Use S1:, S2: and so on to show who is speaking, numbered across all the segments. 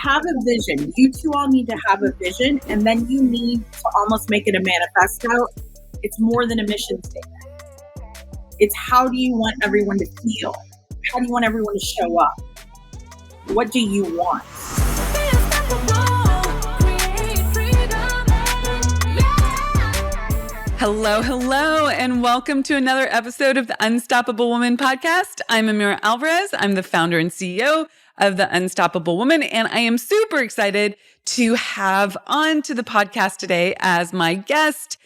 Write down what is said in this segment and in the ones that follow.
S1: have a vision. You two all need to have a vision, and then you need to almost make it a manifesto. It's more than a mission statement. It's how do you want everyone to feel? How do you want everyone to show up? What do you want?
S2: Hello, and welcome to another episode of the Unstoppable Woman podcast. I'm Amira Alvarez. I'm the founder and CEO of the Unstoppable Woman, and I am super excited to have on to the podcast today as my guest,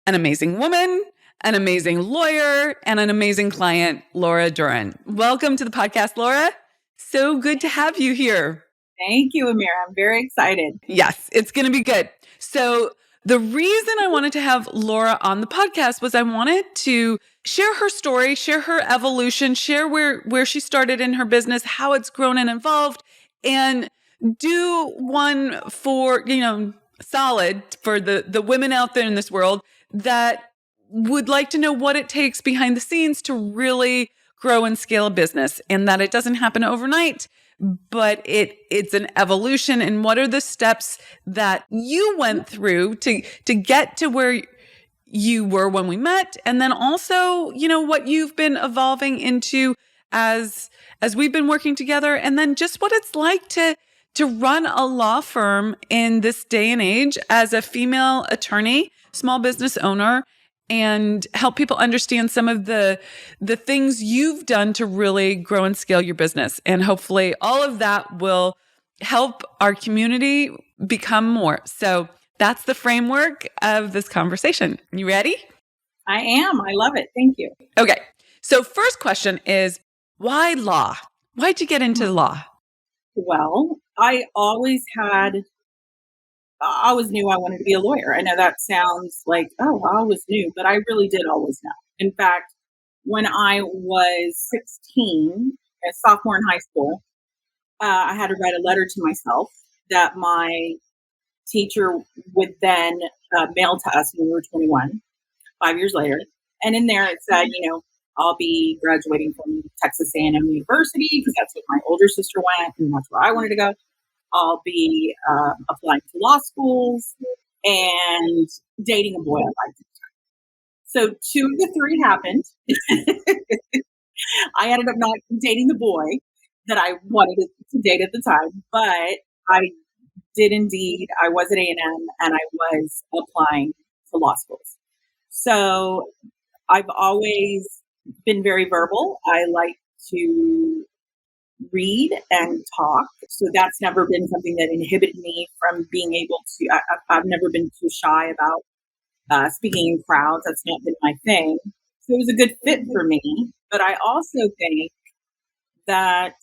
S2: an amazing woman, an amazing lawyer, and an amazing client, Laura Duran. Welcome to the podcast, Laura. So good to have you here.
S1: Thank you, Amira. I'm very excited.
S2: Yes, it's going to be good. So the reason I wanted to have Laura on the podcast was I wanted to share her story, share her evolution, share where she started in her business, how it's grown and evolved, and do one for, solid for the women out there in this world that would like to know what it takes behind the scenes to really grow and scale a business, and that it doesn't happen overnight, but it's an evolution. And what are the steps that you went through to get to where you were when we met? And then also, what you've been evolving into as we've been working together, and then just what it's like to run a law firm in this day and age as a female attorney, small business owner, and help people understand some of the things you've done to really grow and scale your business. And hopefully all of that will help our community become more. So that's the framework of this conversation. You ready?
S1: I am. I love it. Thank you.
S2: Okay. So first question is, why law? Why'd you get into law?
S1: Well, I always knew I wanted to be a lawyer. I know that sounds like, oh, I always knew, but I really did always know. In fact, when I was 16, a sophomore in high school, I had to write a letter to myself that my teacher would then mail to us when we were 21, 5 years later. And in there it said, I'll be graduating from Texas A&M University because that's what my older sister went and that's where I wanted to go. I'll be applying to law schools and dating a boy I liked. So 2 of the 3 happened. I ended up not dating the boy that I wanted to date at the time, but I did indeed. I was at A&M and I was applying to law schools. So I've always been very verbal. I like to read and talk. So that's never been something that inhibited me from being able to, I've never been too shy about speaking in crowds. That's not been my thing. So it was a good fit for me. But I also think that,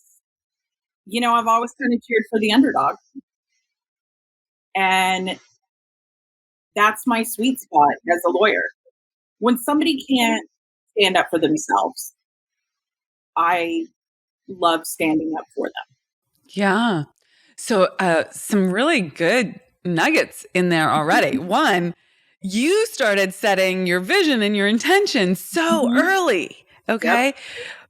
S1: I've always kind of cheered for the underdog. And that's my sweet spot as a lawyer. When somebody can't stand up for themselves, I love standing up for them.
S2: Yeah. So some really good nuggets in there already. One, you started setting your vision and your intention so early. Okay. Yep.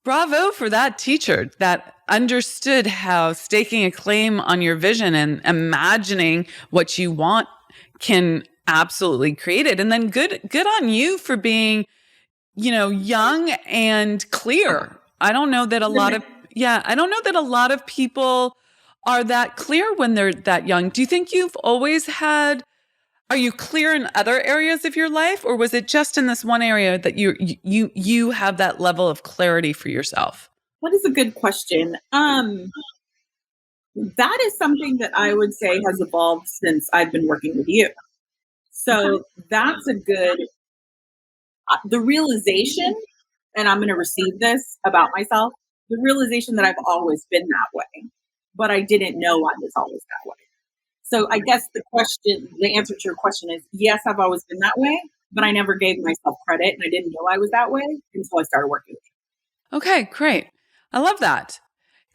S2: Bravo for that teacher that understood how staking a claim on your vision and imagining what you want can absolutely create it. And then good on you for being, young and clear. I don't know that a lot of people are that clear when they're that young. Do you think are you clear in other areas of your life, or was it just in this one area that you have that level of clarity for yourself?
S1: That is a good question. That is something that I would say has evolved since I've been working with you. So that's a good, the realization, and I'm going to receive this about myself, the realization that I've always been that way, but I didn't know I was always that way. So I guess the answer to your question is, yes, I've always been that way, but I never gave myself credit and I didn't know I was that way until I started working with you.
S2: Okay, great. I love that.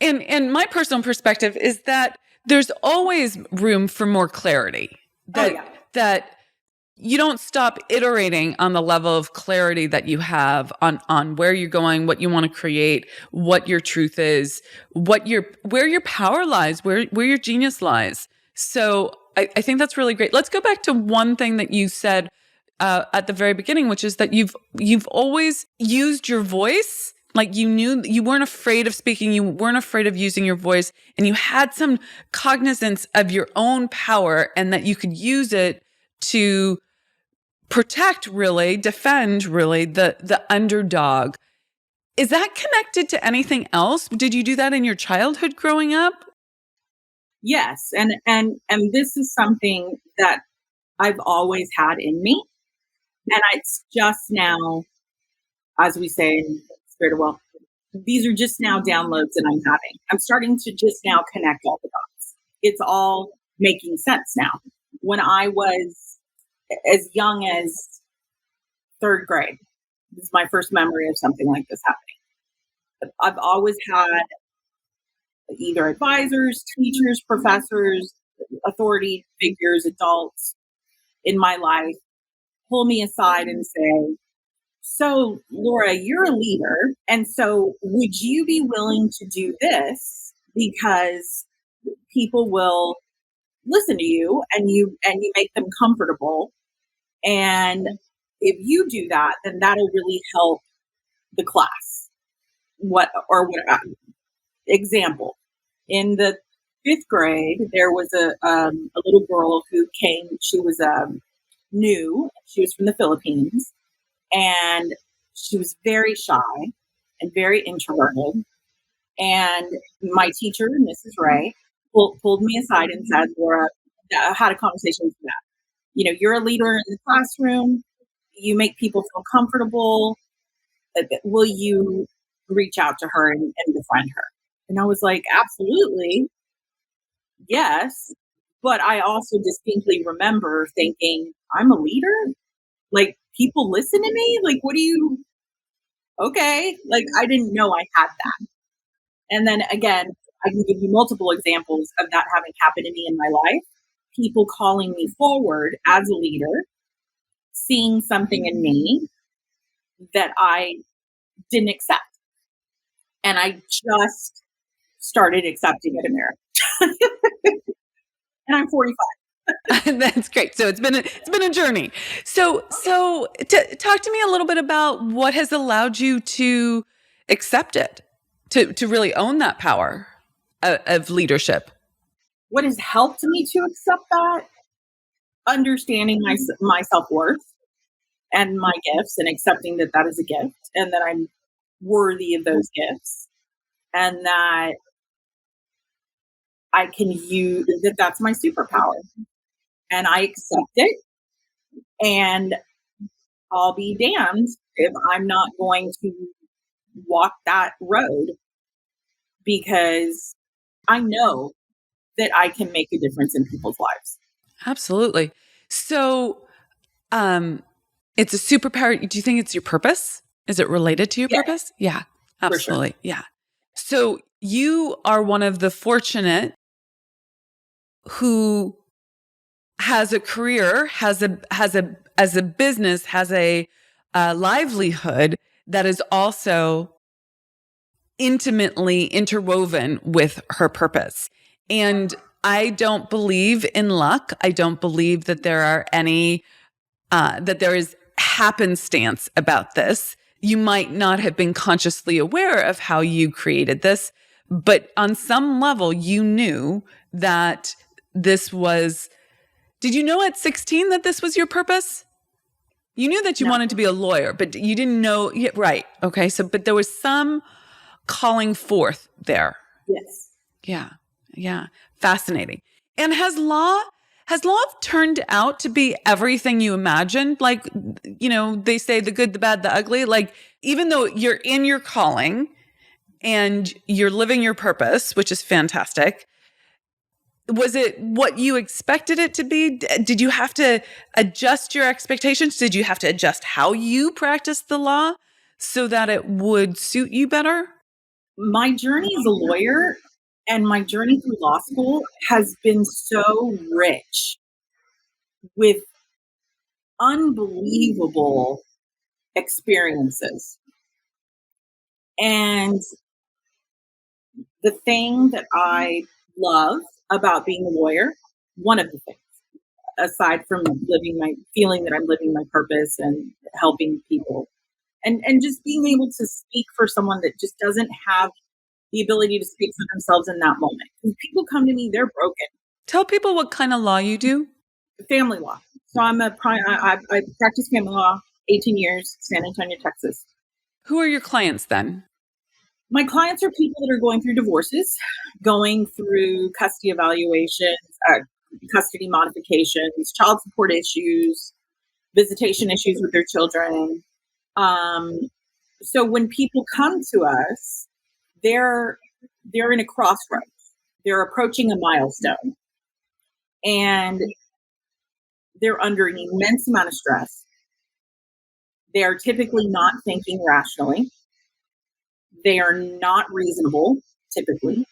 S2: And my personal perspective is that there's always room for more clarity. That you don't stop iterating on the level of clarity that you have on where you're going, what you want to create, what your truth is, where your power lies, where your genius lies. So I think that's really great. Let's go back to one thing that you said at the very beginning, which is that you've always used your voice. Like you knew you weren't afraid of speaking, you weren't afraid of using your voice, and you had some cognizance of your own power and that you could use it to protect, really, defend, really, the underdog. Is that connected to anything else? Did you do that in your childhood growing up?
S1: Yes, and this is something that I've always had in me, and it's just now, as we say in Spirit of Well, these are just now downloads that I'm having. I'm starting to just now connect all the dots. It's all making sense now. When I was as young as third grade, this is my first memory of something like this happening. I've always had either advisors, teachers, professors, authority figures, adults in my life pull me aside and say, so, Laura, you're a leader. And so would you be willing to do this because people will listen to you and you make them comfortable. And if you do that, then that'll really help the class. Example, in the fifth grade, there was a little girl who came, she was new, she was from the Philippines, and she was very shy and very introverted. And my teacher, Mrs. Ray, pulled me aside and said, Laura, had a conversation with that. You're a leader in the classroom. You make people feel comfortable. Will you reach out to her and befriend her? And I was like, absolutely. Yes. But I also distinctly remember thinking, I'm a leader? Like, people listen to me? Like, okay. Like, I didn't know I had that. And then again, I can give you multiple examples of that having happened to me in my life. People calling me forward as a leader, seeing something in me that I didn't accept. And I just started accepting it, Amira. And I'm 45.
S2: That's great. So it's been a journey. So talk to me a little bit about what has allowed you to accept it, to really own that power of leadership.
S1: What has helped me to accept that? Understanding my self-worth and my gifts, and accepting that is a gift and that I'm worthy of those gifts, and that I can use that's my superpower, and I accept it. And I'll be damned if I'm not going to walk that road, because I know that I can make a difference in people's lives.
S2: Absolutely. So, it's a superpower. Do you think it's your purpose? Is it related to your purpose? Yeah, absolutely. Sure. Yeah. So you are one of the fortunate who has a career, has a business, has a livelihood that is also intimately interwoven with her purpose. And I don't believe in luck. I don't believe that there are any, that there is happenstance about this. You might not have been consciously aware of how you created this, but on some level, you knew that this was. Did you know at 16 that this was your purpose? You knew that you wanted to be a lawyer, but you didn't know. Yeah, right. Okay. So, but there was some calling forth there.
S1: Yes.
S2: Yeah. Yeah. Fascinating. And has law turned out to be everything you imagined? Like, they say the good, the bad, the ugly. Like, even though you're in your calling and you're living your purpose, which is fantastic, was it what you expected it to be? Did you have to adjust your expectations? Did you have to adjust how you practiced the law so that it would suit you better?
S1: My journey as a lawyer and my journey through law school has been so rich with unbelievable experiences. And the thing that I love about being a lawyer, one of the things, aside from feeling that I'm living my purpose and helping people, and just being able to speak for someone that just doesn't have the ability to speak for themselves in that moment. When people come to me, they're broken.
S2: Tell people what kind of law you do.
S1: Family law. So I practice family law 18 years, San Antonio, Texas.
S2: Who are your clients then?
S1: My clients are people that are going through divorces, going through custody evaluations, custody modifications, child support issues, visitation issues with their children. So when people come to us, they're in a crossroads. They're approaching a milestone, and they're under an immense amount of stress. They are typically not thinking rationally. They are not reasonable, typically.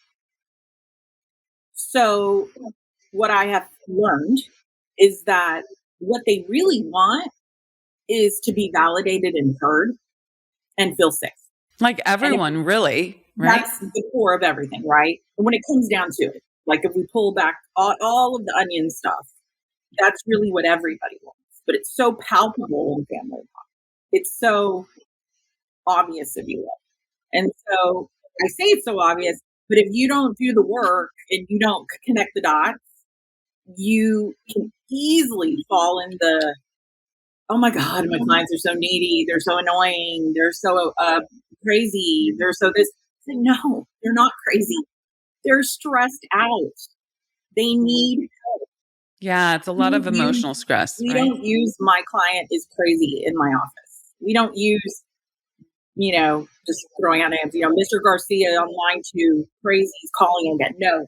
S1: So what I have learned is that what they really want is to be validated and heard and feel safe.
S2: Like everyone, really, right?
S1: That's the core of everything, right? And when it comes down to it, like if we pull back all of the onion stuff, that's really what everybody wants. But it's so palpable in family law. It's so obvious, if you will. And so I say it's so obvious, but if you don't do the work and you don't connect the dots, you can easily fall in the, oh my God, my clients are so needy. They're so annoying. They're so crazy. They're so this. No, they're not crazy. They're stressed out. They need help.
S2: Yeah, it's a lot of emotional stress.
S1: We don't use my client is crazy in my office. We don't use, just throwing out names, Mr. Garcia on line 2, crazy, he's calling again. No,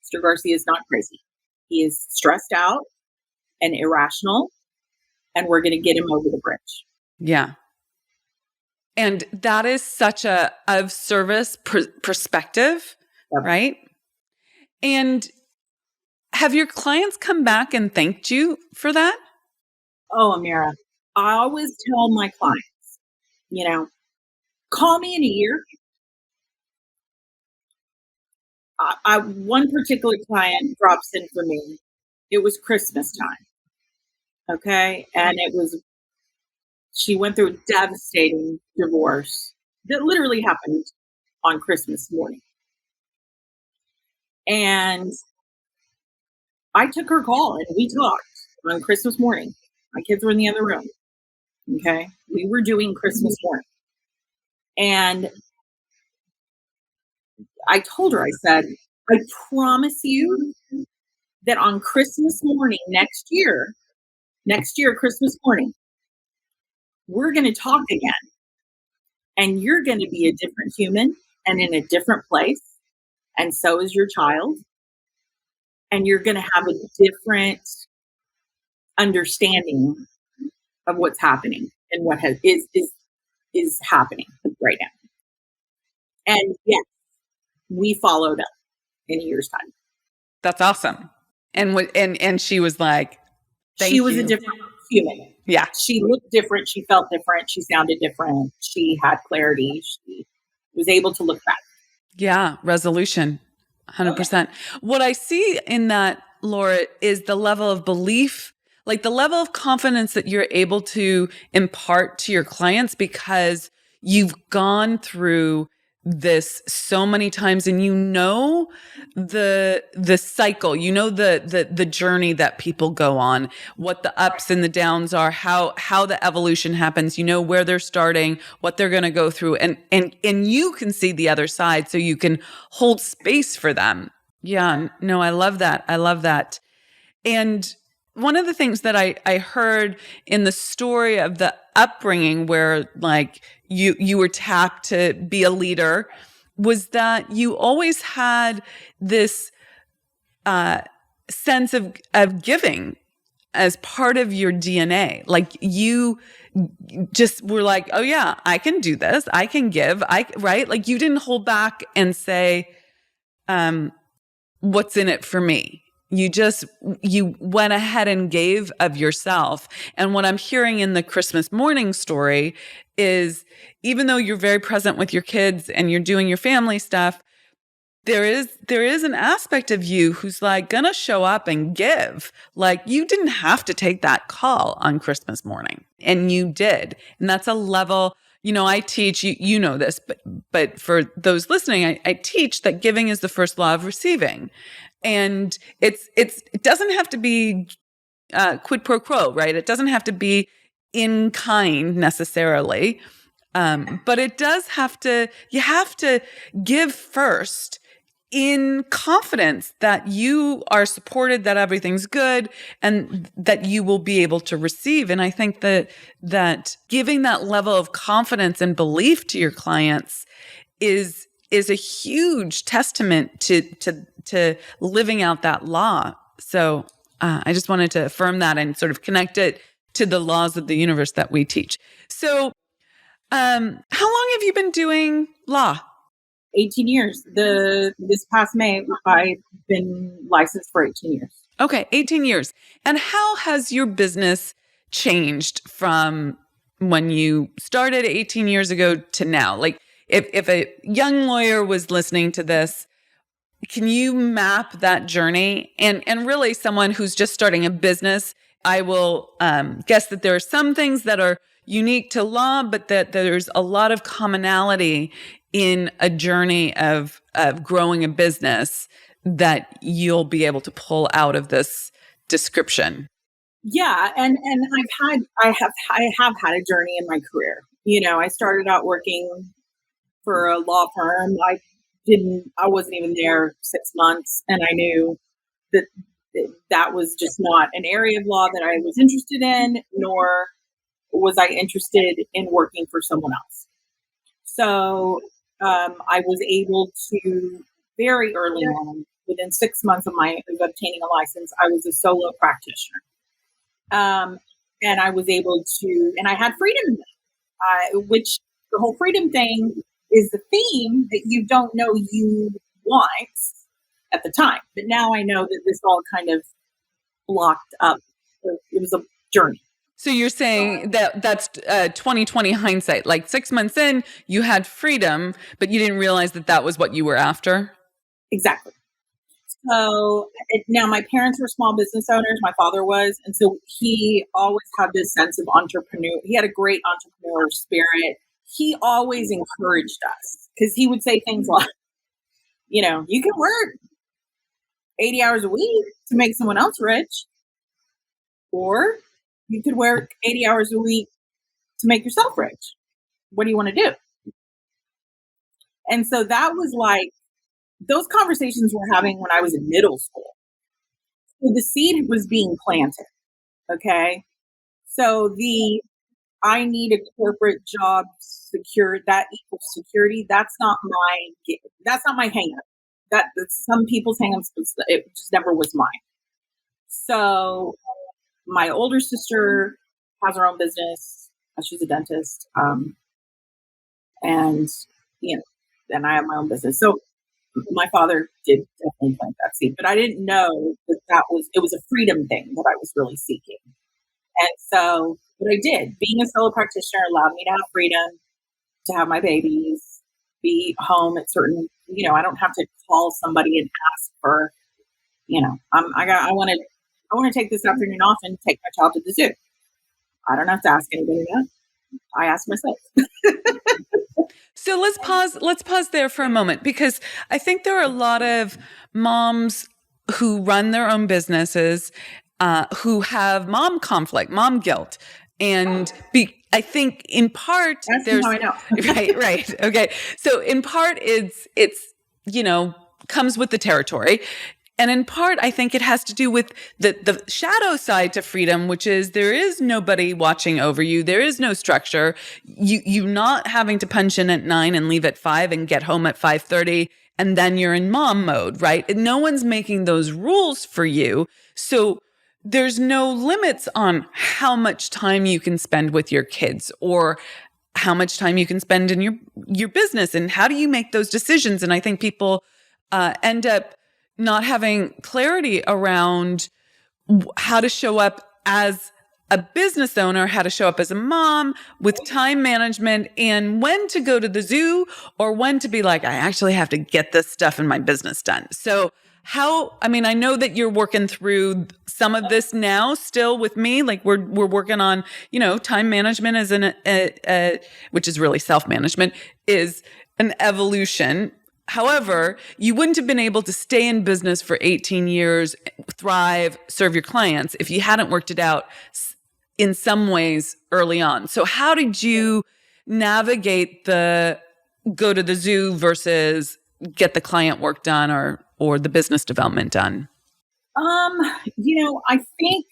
S1: Mr. Garcia is not crazy. He is stressed out and irrational, and we're going to get him over the bridge.
S2: Yeah. And that is such a of service perspective,
S1: Yep.
S2: Right? And have your clients come back and thanked you for that?
S1: Oh, Amira, I always tell my clients, call me in a year. One particular client drops in for me. It was Christmas time. Okay. And she went through a devastating divorce that literally happened on Christmas morning. And I took her call and we talked on Christmas morning. My kids were in the other room. Okay. We were doing Christmas morning. And I told her, I said, I promise you that on Christmas morning next year, Christmas morning, we're going to talk again. And you're going to be a different human and in a different place. And so is your child. And you're going to have a different understanding of what's happening and what is happening right now. And yes, we followed up in a year's time.
S2: That's awesome. And she was like, thank you.
S1: She was a different human.
S2: Yeah.
S1: She looked different. She felt different. She sounded different. She had clarity. She was able to look back.
S2: Yeah. Resolution. 100%. What I see in that, Laura, is the level of belief, like the level of confidence that you're able to impart to your clients because you've gone through this so many times and the cycle, the journey that people go on, what the ups and the downs are, how the evolution happens, where they're starting, what they're going to go through, and you can see the other side so you can hold space for them. Yeah, no, I love that. And one of the things that I heard in the story of the upbringing where like you were tapped to be a leader was that you always had this sense of giving as part of your DNA. Like you just were like, oh yeah, I can do this. I can give. Right? Like you didn't hold back and say, what's in it for me? You went ahead and gave of yourself. And what I'm hearing in the Christmas morning story is, even though you're very present with your kids and you're doing your family stuff, there is an aspect of you who's like gonna show up and give. Like, you didn't have to take that call on Christmas morning, and you did. And that's a level, I teach you know this, but for those listening, I teach that giving is the first law of receiving. And it doesn't have to be quid pro quo, right? It doesn't have to be in kind necessarily. But it does you have to give first in confidence that you are supported, that everything's good, and that you will be able to receive. And I think that giving that level of confidence and belief to your clients is a huge testament to living out that law. So I just wanted to affirm that and sort of connect it to the laws of the universe that we teach. So how long have you been doing law?
S1: 18 years. This past May, I've been licensed for 18 years.
S2: Okay, 18 years. And how has your business changed from when you started 18 years ago to now? Like, if a young lawyer was listening to this, can you map that journey? And really, someone who's just starting a business, I will guess that there are some things that are unique to law, but that there's a lot of commonality in a journey of growing a business that you'll be able to pull out of this description.
S1: Yeah, and I have had a journey in my career. I started out working for a law firm. I wasn't even there 6 months, and I knew that was just not an area of law that I was interested in, nor was I interested in working for someone else. So I was able to, very early on, within 6 months of obtaining a license, I was a solo practitioner. And I was able to, and I had freedom, which the whole freedom thing is the theme that you don't know you want at the time. But now I know that this all kind of blocked up. It was a journey.
S2: So you're saying that's 2020 hindsight. Like 6 months in, you had freedom, but you didn't realize that was what you were after?
S1: Exactly. So now my parents were small business owners. My father was. And so he always had this sense of entrepreneur. He had a great entrepreneur spirit. He always encouraged us because he would say things like, you can work 80 hours a week to make someone else rich, or you could work 80 hours a week to make yourself rich. What do you want to do? And so that was like, those conversations we're having when I was in middle school. So the seed was being planted. Okay. So I need a corporate job that equals security. That's not my hang up. That's some people's hang ups, but it just never was mine. So my older sister has her own business. She's a dentist. And then I have my own business. So my father did definitely plant that seed, but I didn't know that it was a freedom thing that I was really seeking. And so what I did, being a solo practitioner allowed me to have freedom, to have my babies, be home at certain, I don't have to call somebody and ask for, I want to take this afternoon off and take my child to the zoo. I don't have to ask anybody that. I ask myself.
S2: So let's pause there for a moment, because I think there are a lot of moms who run their own businesses who have mom conflict, mom guilt. And I think in part,
S1: that's how I know.
S2: right. Okay. So in part it's comes with the territory. And in part, I think it has to do with the shadow side to freedom, which is there is nobody watching over you. There is no structure. You not having to punch in at 9 and leave at 5 and get home at 5:30, and then you're in mom mode, right? And no one's making those rules for you. So there's no limits on how much time you can spend with your kids or how much time you can spend in your business. And how do you make those decisions? And I think people end up not having clarity around how to show up as a business owner, how to show up as a mom with time management and when to go to the zoo or when to be like, I actually have to get this stuff in my business done. So I know that you're working through some of this now still with me. Like we're working on, time management as which is really self-management, is an evolution. However, you wouldn't have been able to stay in business for 18 years, thrive, serve your clients if you hadn't worked it out in some ways early on. So how did you navigate the go to the zoo versus get the client work done or the business development done?
S1: I think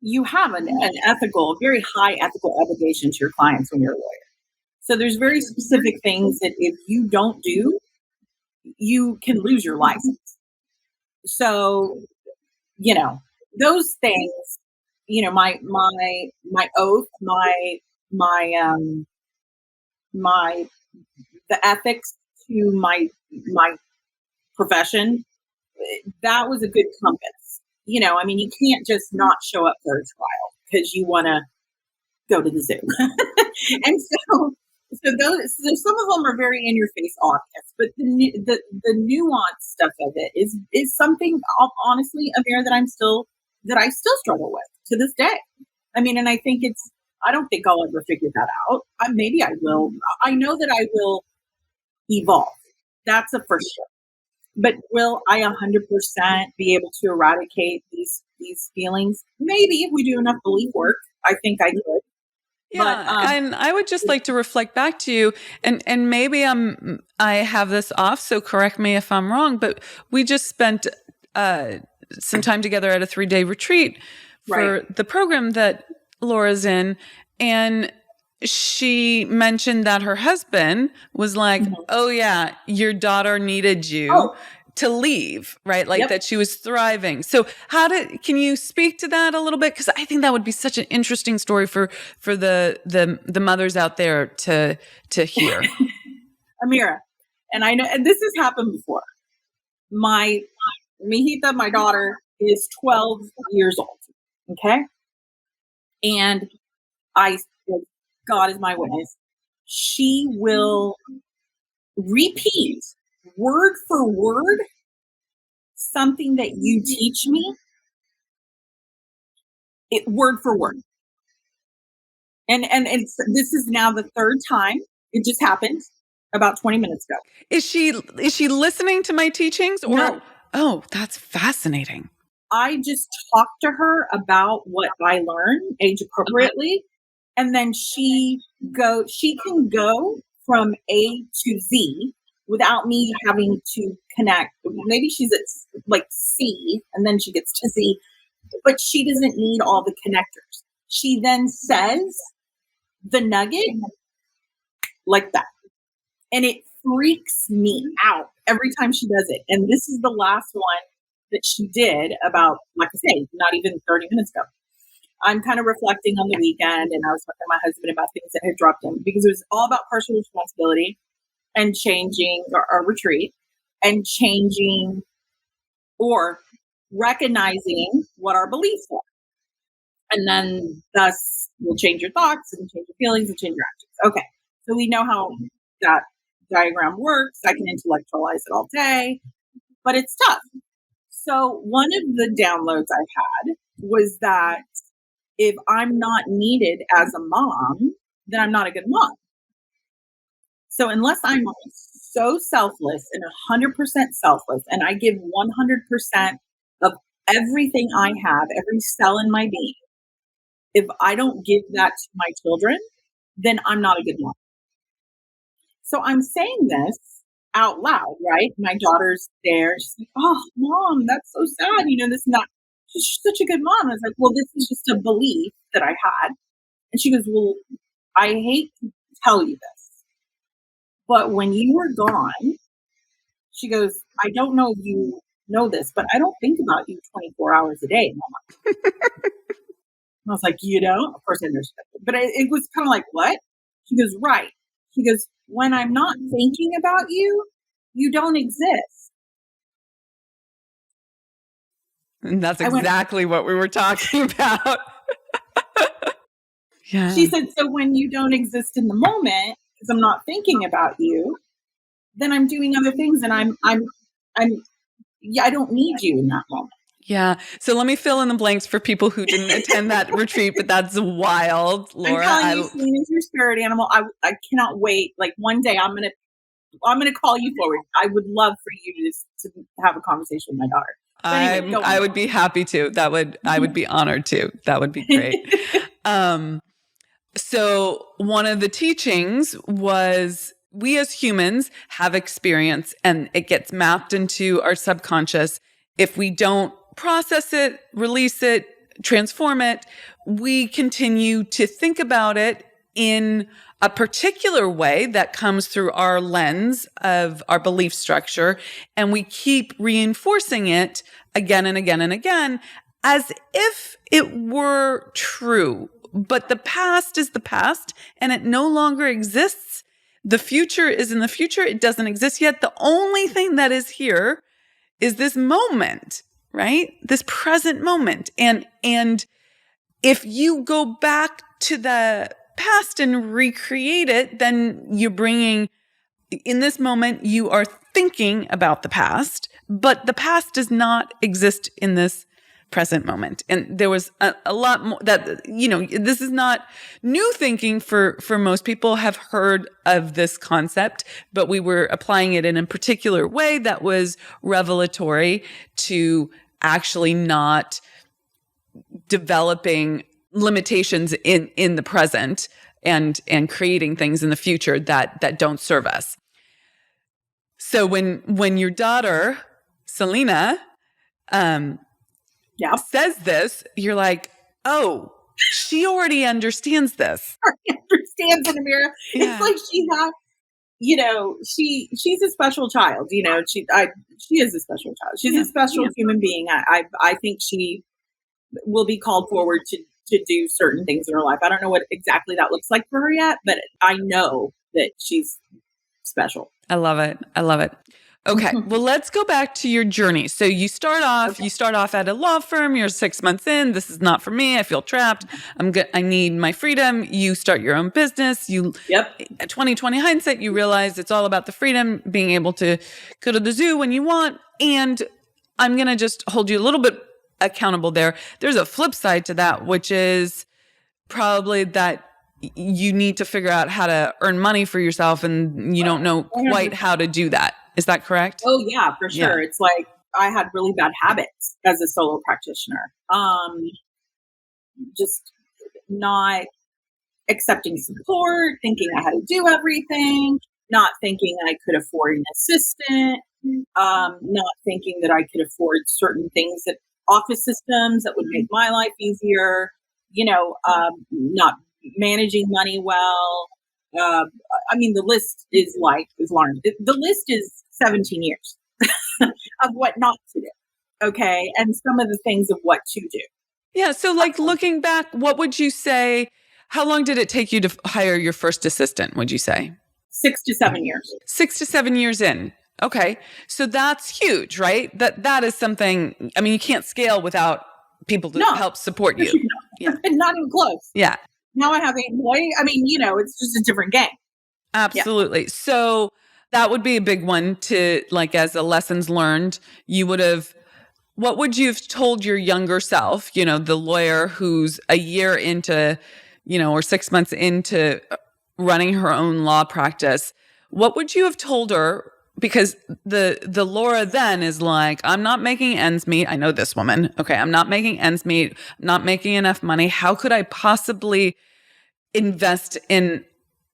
S1: you have an ethical, very high ethical obligation to your clients when you're a lawyer. So there's very specific things that if you don't do, you can lose your license. So, those things, my oath, my the ethics to my profession, that was a good compass. You can't just not show up for a trial because you want to go to the zoo. And so some of them are very in your face obvious, but the nuanced stuff of it is something honestly, Amira, that I still struggle with to this day. And I think I don't think I'll ever figure that out. Maybe I will. I know that I will evolve. That's a for sure. But will I 100% be able to eradicate these feelings? Maybe if we do enough belief work, I think I could.
S2: Yeah, and I would just like to reflect back to you, and maybe I have this off, so correct me if I'm wrong. But we just spent some time together at a 3-day retreat for the program that Laura's in, and she mentioned that her husband was like, "Oh yeah, your daughter needed you." To leave, right? Like that she was thriving. So can you speak to that a little bit? Because I think that would be such an interesting story for the mothers out there to hear.
S1: Amira, and I know, and this has happened before. Mihita, my daughter, is 12 years old. Okay. And God is my witness. She will repeat word for word something that you teach me, word for word. And this is now the third time. It just happened about 20 minutes ago.
S2: Is she listening to my teachings or
S1: no?
S2: Oh, that's fascinating.
S1: I just talk to her about what I learned age appropriately, and then she can go from A to Z without me having to connect. Maybe she's at like C and then she gets to Z, but she doesn't need all the connectors. She then says the nugget like that. And it freaks me out every time she does it. And this is the last one that she did about, like I say, not even 30 minutes ago. I'm kind of reflecting on the weekend, and I was talking to my husband about things that had dropped in because it was all about personal responsibility and changing our retreat and changing or recognizing what our beliefs are. And then thus will change your thoughts and change your feelings and change your actions. Okay. So we know how that diagram works. I can intellectualize it all day, but it's tough. So one of the downloads I had was that if I'm not needed as a mom, then I'm not a good mom. So unless I'm so selfless and 100% selfless, and I give 100% of everything I have, every cell in my being, if I don't give that to my children, then I'm not a good mom. So I'm saying this out loud, right? My daughter's there. She's like, "Oh, Mom, that's so sad. This and that." She's such a good mom. And I was like, "Well, this is just a belief that I had." And she goes, "Well, I hate to tell you this, but when you were gone," she goes, "I don't know if you know this, but I don't think about you 24 hours a day, Mama." I was like, of course I understood. But it was kind of like, what? She goes, right. She goes, when I'm not thinking about you, you don't exist.
S2: And that's exactly what we were talking about. Yeah.
S1: She said, so when you don't exist in the moment, because I'm not thinking about you, then I'm doing other things, and I don't need you in that moment.
S2: Yeah. So let me fill in the blanks for people who didn't attend that retreat, but that's wild, Laura.
S1: I'm telling you, Celine is your spirit animal. I cannot wait. Like one day I'm gonna call you forward. I would love for you to have a conversation with my daughter. Anyway,
S2: I would be happy to. I would be honored to. That would be great. So one of the teachings was we as humans have experience, and it gets mapped into our subconscious. If we don't process it, release it, transform it, we continue to think about it in a particular way that comes through our lens of our belief structure. And we keep reinforcing it again and again and again as if it were true. But the past is the past and it no longer exists. The future is in the future. It doesn't exist yet. The only thing that is here is this moment, right? This present moment. And if you go back to the past and recreate it, then you're bringing, in this moment, you are thinking about the past, but the past does not exist in this present moment. And there was a lot more that, this is not new thinking for most people have heard of this concept, but we were applying it in a particular way that was revelatory to actually not developing limitations in the present and creating things in the future that don't serve us. So when your daughter, Selena, says this, you're like, oh, she already understands this.
S1: She understands it, Amira. Yeah. It's like she has, she's a special child. She is a special child. She's a special human being. I think she will be called forward to do certain things in her life. I don't know what exactly that looks like for her yet, but I know that she's special.
S2: I love it. Okay. Well, let's go back to your journey. So you start off at a law firm. You're 6 months in. This is not for me. I feel trapped. I need my freedom. You start your own business. 20/20 hindsight, you realize it's all about the freedom, being able to go to the zoo when you want. And I'm going to just hold you a little bit accountable there. There's a flip side to that, which is probably that you need to figure out how to earn money for yourself and you don't know quite how to do that. Is that correct?
S1: Oh yeah, for sure. Yeah. It's like I had really bad habits as a solo practitioner. Just not accepting support, thinking I had to do everything, not thinking I could afford an assistant, not thinking that I could afford certain things that office systems that would make my life easier, not managing money well. The list is long. The list is 17 years of what not to do. Okay. And some of the things of what to do.
S2: Yeah. So looking back, what would you say, how long did it take you to hire your first assistant, would you say?
S1: 6 to 7 years.
S2: 6 to 7 years in. Okay. So that's huge, right? That is something, you can't scale without people to help support you.
S1: Yeah. Not even close.
S2: Yeah.
S1: Now I have a employee. It's just a different game.
S2: Absolutely. Yeah. So that would be a big one to as a lessons learned, what would you have told your younger self, the lawyer who's a year into, or 6 months into running her own law practice? What would you have told her? Because the Laura then is like, I'm not making ends meet. I know this woman. Okay. I'm not making ends meet. I'm not making enough money. How could I possibly invest in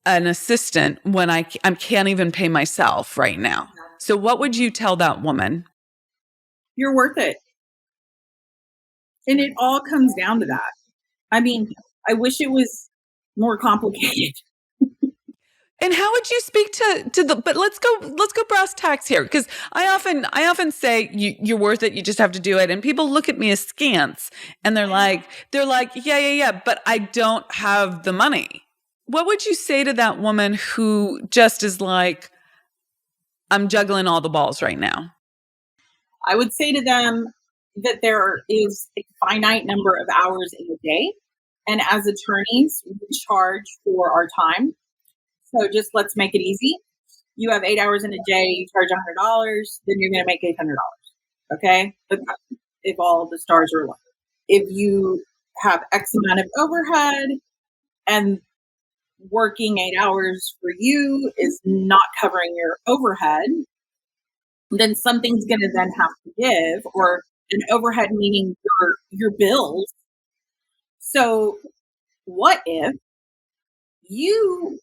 S2: an assistant when I can't even pay myself right now? So what would you tell that woman?
S1: You're worth it. And it all comes down to that. I wish it was more complicated.
S2: And how would you speak to but let's go brass tacks here. Because I often say you're worth it. You just have to do it. And people look at me askance and they're like, yeah. But I don't have the money. What would you say to that woman who just is like, I'm juggling all the balls right now?
S1: I would say to them, that there is a finite number of hours in a day. And as attorneys, we charge for our time. So just let's make it easy. You have 8 hours in a day, you charge $100, then you're going to make $800. Okay? If all the stars are aligned. If you have X amount of overhead and working 8 hours for you is not covering your overhead, then something's going to then have to give, or an overhead meaning your bills. So what if you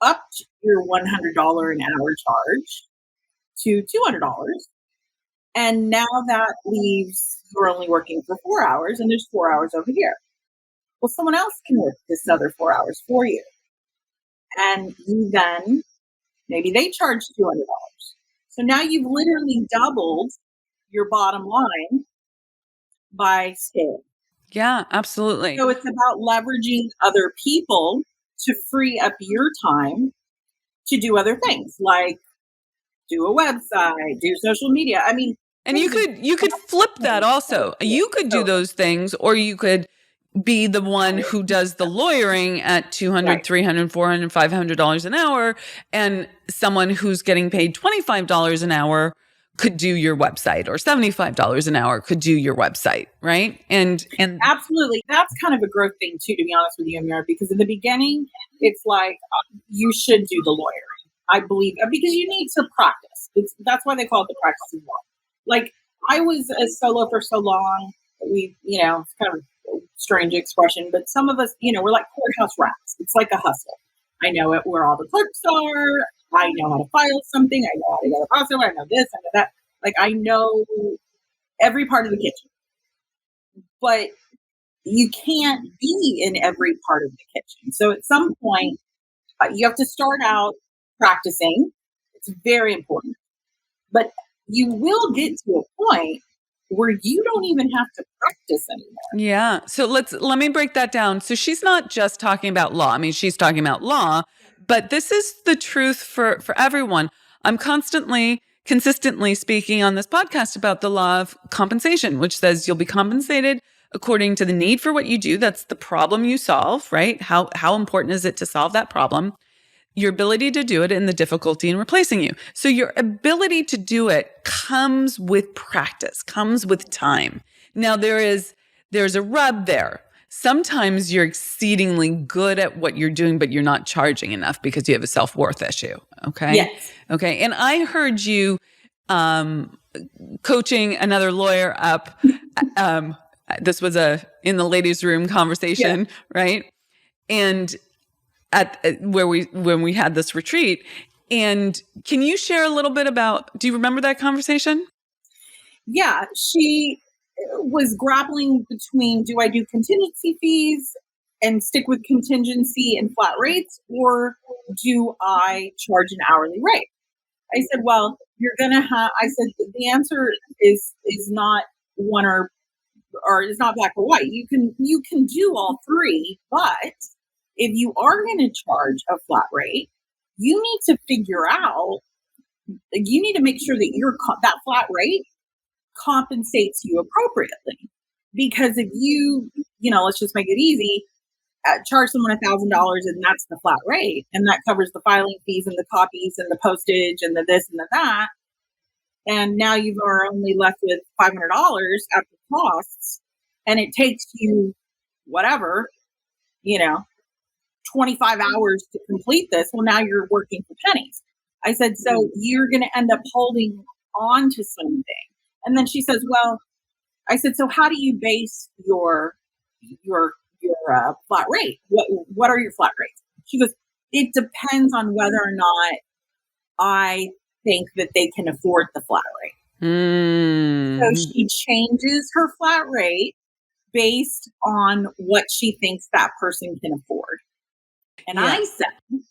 S1: upped your $100 an hour charge to $200, and now that leaves you're only working for 4 hours, and there's 4 hours over here. Well, someone else can work this other 4 hours for you, and you then maybe they charge $200. So now you've literally doubled your bottom line by scale.
S2: Yeah, absolutely.
S1: So it's about leveraging other people to free up your time to do other things, like do a website, do social media. I mean,
S2: and you could flip that also. You could do those things, or you could be the one who does the lawyering at $200, right, $300, $400, $500 an hour, and someone who's getting paid $25 an hour could do your website, or $75 an hour could do your website, right? And
S1: absolutely, that's kind of a growth thing too, to be honest with you, Amira, because in the beginning, it's like you should do the lawyering. I believe, because you need to practice. That's why they call it the practice of law. Like, I was a solo for so long. It's kind of a strange expression, but some of us, we're like courthouse rats. It's like a hustle. I know it where all the clerks are. I know how to file something. I know how to get a hospital. I know this, I know that. Like, I know every part of the kitchen. But you can't be in every part of the kitchen. So at some point, you have to start out practicing. It's very important. But you will get to a point where you don't even have to practice anymore.
S2: Yeah. So let me break that down. So she's not just talking about law. I mean, she's talking about law, but this is the truth for everyone. I'm consistently speaking on this podcast about the law of compensation, which says you'll be compensated according to the need for what you do. That's the problem you solve, right? How important is it to solve that problem? Your ability to do it, and the difficulty in replacing you. So your ability to do it comes with practice, comes with time. Now there's a rub there. Sometimes you're exceedingly good at what you're doing, but you're not charging enough because you have a self-worth issue. Okay.
S1: Yes.
S2: Okay. And I heard you coaching another lawyer up. This was in the ladies' room conversation, yeah, right? And when we had this retreat. And can you share a little bit do you remember that conversation?
S1: Yeah, she was grappling between, do I do contingency fees and stick with contingency and flat rates, or do I charge an hourly rate? I said, well, I said, the answer is not one or it's not black or white. You can do all three, but if you are going to charge a flat rate, you need to figure out, you need to make sure that that flat rate compensates you appropriately. Because if let's just make it easy, charge someone $1,000 and that's the flat rate, and that covers the filing fees and the copies and the postage and the this and the that, and now you are only left with $500 after costs, and it takes you whatever, 25 hours to complete this. Well, now you're working for pennies. I said, so you're going to end up holding on to something. And then she says, well, I said, so how do you base your flat rate? What are your flat rates? She goes, it depends on whether or not I think that they can afford the flat rate. So she changes her flat rate based on what she thinks that person can afford. And yeah, I said,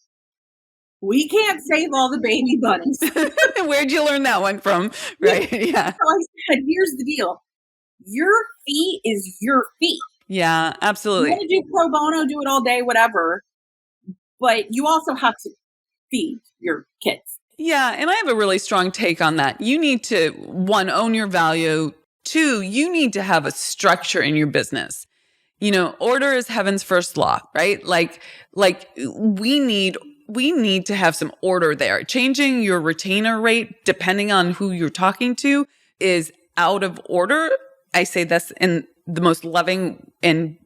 S1: we can't save all the baby bunnies.
S2: Where'd you learn that one from? Right. Yeah.
S1: So I said, here's the deal. Your fee is your fee.
S2: Yeah, absolutely.
S1: You want to do pro bono, do it all day, whatever. But you also have to feed your kids.
S2: Yeah. And I have a really strong take on that. You need to, one, own your value. Two, you need to have a structure in your business. You know, order is heaven's first law, right? Like we need to have some order there. Changing your retainer rate depending on who you're talking to is out of order. I say this in the most loving and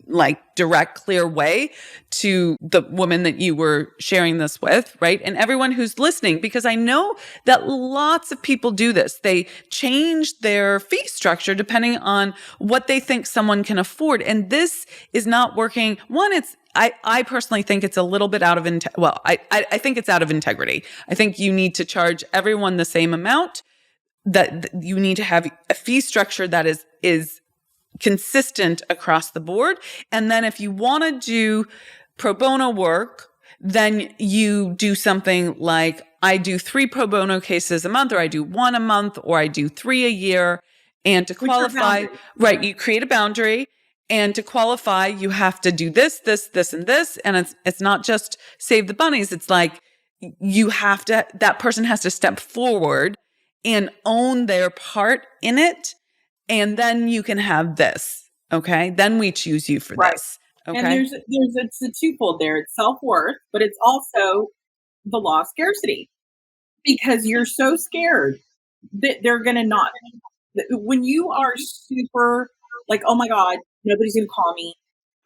S2: like direct, clear way to the woman that you were sharing this with, right? And everyone who's listening, because I know that lots of people do this. They change their fee structure depending on what they think someone can afford. And this is not working. One, I personally think it's a little bit out of, I think it's out of integrity. I think you need to charge everyone the same amount, that you need to have a fee structure that is consistent across the board. And then if you want to do pro bono work, then you do something like I do 3 pro bono cases a month, or I do 1 a month, or I do 3 a year. And to qualify, right, you create a boundary. And to qualify, you have to do this, this, this, and this. And it's not just save the bunnies. It's like that person has to step forward and own their part in it. And then you can have this. Okay. Then we choose you for this. Okay.
S1: And it's a twofold there. It's self-worth, but it's also the law of scarcity, because you're so scared that they're going to not, when you are super like, oh my God, nobody's going to call me.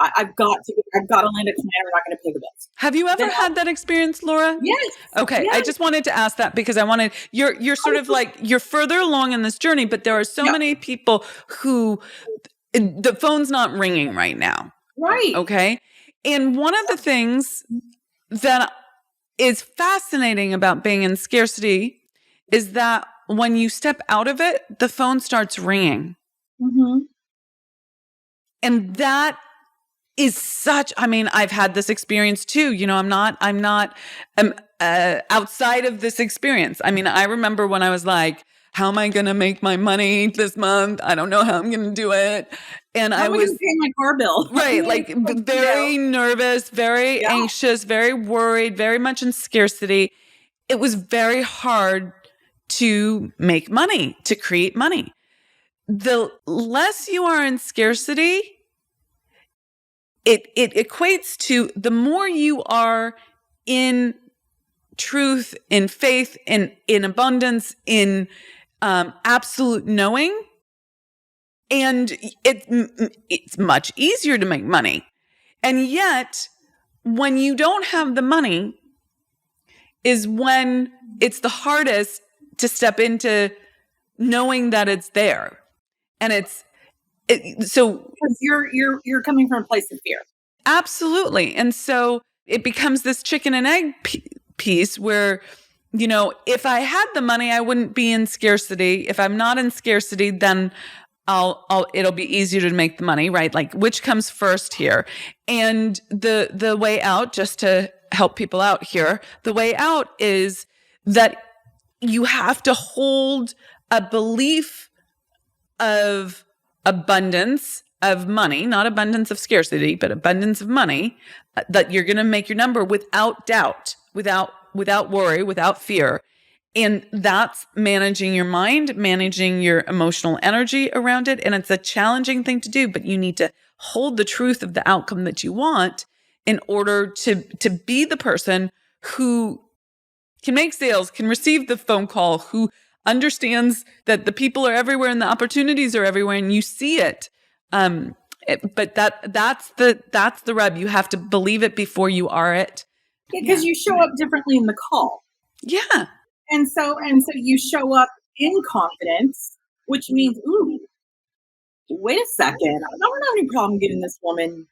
S1: I've got to land a client. We're not going to pay the bills.
S2: Have you ever had that experience, Laura?
S1: Yes.
S2: Okay.
S1: Yes.
S2: I just wanted to ask that because you're sort of like, you're further along in this journey, but there are so many people who the phone's not ringing right now.
S1: Right.
S2: Okay. And one of the things that is fascinating about being in scarcity is that when you step out of it, the phone starts ringing.
S1: Mm-hmm.
S2: And that is I've had this experience too. You know, I'm not outside of this experience. I mean, I remember when I was like, how am I going to make my money this month? I don't know how I'm going to do it. And
S1: how
S2: I
S1: am I
S2: was
S1: going to pay my car bill.
S2: Right. Like very nervous, very anxious, very worried, very much in scarcity. It was very hard to make money, to create money. The less you are in scarcity, it equates to the more you are in truth, in faith, in abundance, in absolute knowing. And it's much easier to make money. And yet, when you don't have the money is when it's the hardest to step into knowing that it's there. And so
S1: because you're coming from a place of fear.
S2: Absolutely. And so it becomes this chicken and egg piece where, you know, if I had the money, I wouldn't be in scarcity. If I'm not in scarcity, then it'll be easier to make the money, right? Like which comes first here? And the way out, just to help people out here, the way out is that you have to hold a belief of abundance of money, not abundance of scarcity, but abundance of money, that you're going to make your number without doubt, without worry, without fear. And that's managing your mind, managing your emotional energy around it. And it's a challenging thing to do, but you need to hold the truth of the outcome that you want in order to be the person who can make sales, can receive the phone call, who understands that the people are everywhere and the opportunities are everywhere and you see it. But that's the rub. You have to believe it before you are it.
S1: Because you show up differently in the call.
S2: Yeah.
S1: And so you show up in confidence, which means, ooh, wait a second. I don't have any problem getting this woman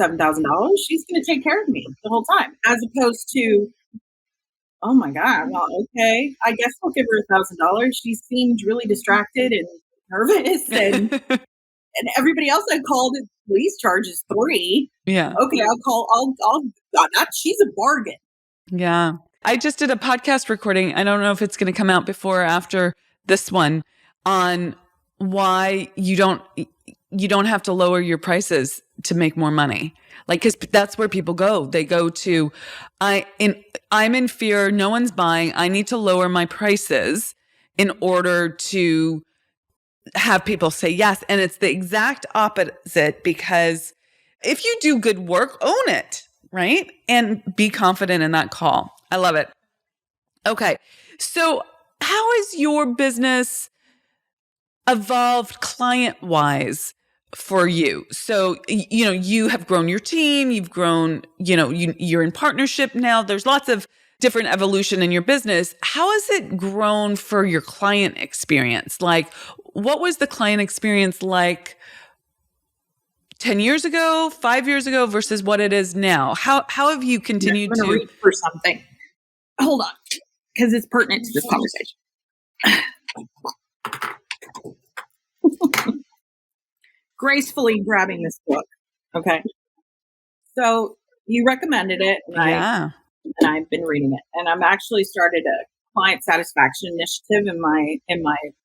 S1: $7,000. She's going to take care of me the whole time. As opposed to, oh my God, well, okay, I guess I'll give her $1,000. She seemed really distracted and nervous, and and everybody else I called, police charges $3.
S2: Yeah.
S1: Okay, she's a bargain.
S2: Yeah. I just did a podcast recording. I don't know if it's going to come out before or after this one, on why you don't have to lower your prices to make more money. Like, cause that's where people go. They go to, I'm in fear. No one's buying. I need to lower my prices in order to have people say yes. And it's the exact opposite, because if you do good work, own it, right? And be confident in that call. I love it. Okay. So how has your business evolved client-wise for you? So, you have grown your team, you've grown, you're in partnership now. There's lots of different evolution in your business. How has it grown for your client experience? Like, what was the client experience like 10 years ago, 5 years ago versus what it is now? How have you continued
S1: I'm going to
S2: to
S1: reach for something. Hold on, because it's pertinent to this conversation. Gracefully grabbing this book. Okay. So you recommended it, and I've been reading it, and I've actually started a client satisfaction initiative in my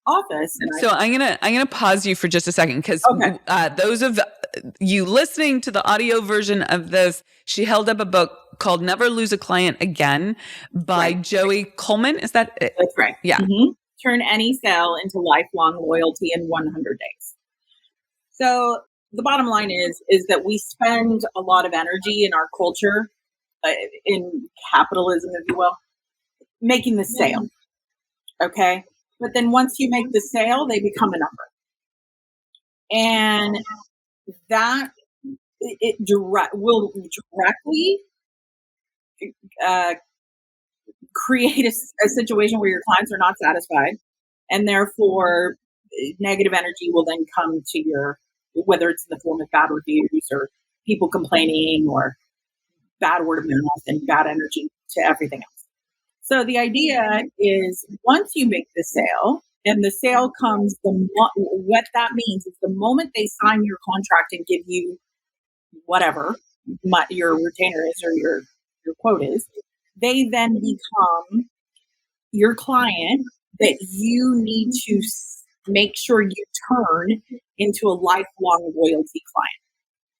S1: office. And
S2: so I'm gonna pause you for just a second, because those of you listening to the audio version of this, she held up a book called "Never Lose a Client Again" by Joey Coleman. Is that it?
S1: That's right.
S2: Yeah.
S1: Mm-hmm. Turn any sale into lifelong loyalty in 100 days. So the bottom line is that we spend a lot of energy in our culture, in capitalism, if you will, making the sale. Okay. But then once you make the sale, they become a number. And that will directly create a situation where your clients are not satisfied. And therefore, negative energy will then come to your, whether it's in the form of bad reviews or people complaining or bad word of mouth and bad energy to everything else. So the idea is, once you make the sale, and the sale comes, what that means is the moment they sign your contract and give you whatever your retainer is or your quote is, they then become your client that you need to make sure you turn into a lifelong loyalty client.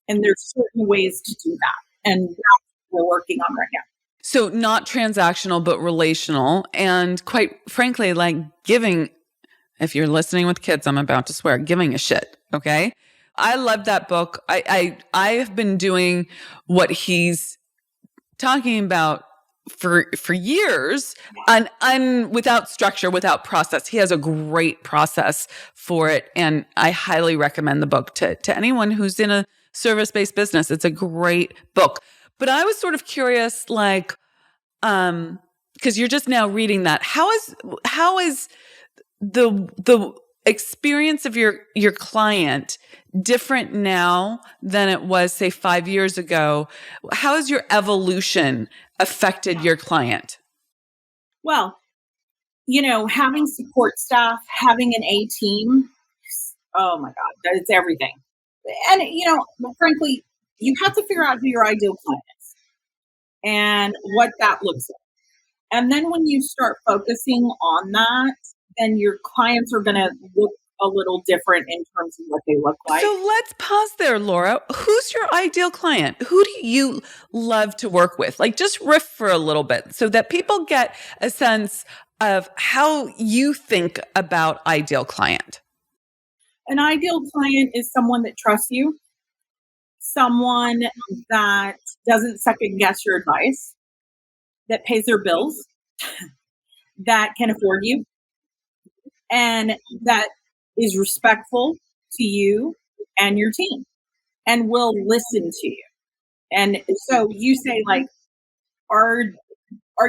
S1: And there's certain ways to do that. And that's what we're working on right now.
S2: So not transactional, but relational. And quite frankly, like giving, if you're listening with kids, I'm about to swear, giving a shit. Okay. I love that book. I have been doing what he's talking about for years, and without structure, without process. He has a great process for it. And I highly recommend the book to anyone who's in a service-based business. It's a great book. But I was sort of curious, like, because you're just now reading that. How is the experience of your client different now than it was, say, 5 years ago? How has your evolution affected your client?
S1: Well, having support staff, having an A team, oh my God, it's everything. And, frankly, you have to figure out who your ideal client is and what that looks like. And then when you start focusing on that, then your clients are going to look a little different in terms of what they look like.
S2: So let's pause there, Laura. Who's your ideal client? Who do you love to work with? Like, just riff for a little bit so that people get a sense of how you think about ideal client.
S1: An ideal client is someone that trusts you, someone that doesn't second guess your advice, that pays their bills, that can afford you, and that is respectful to you and your team and will listen to you. And so you say, like, are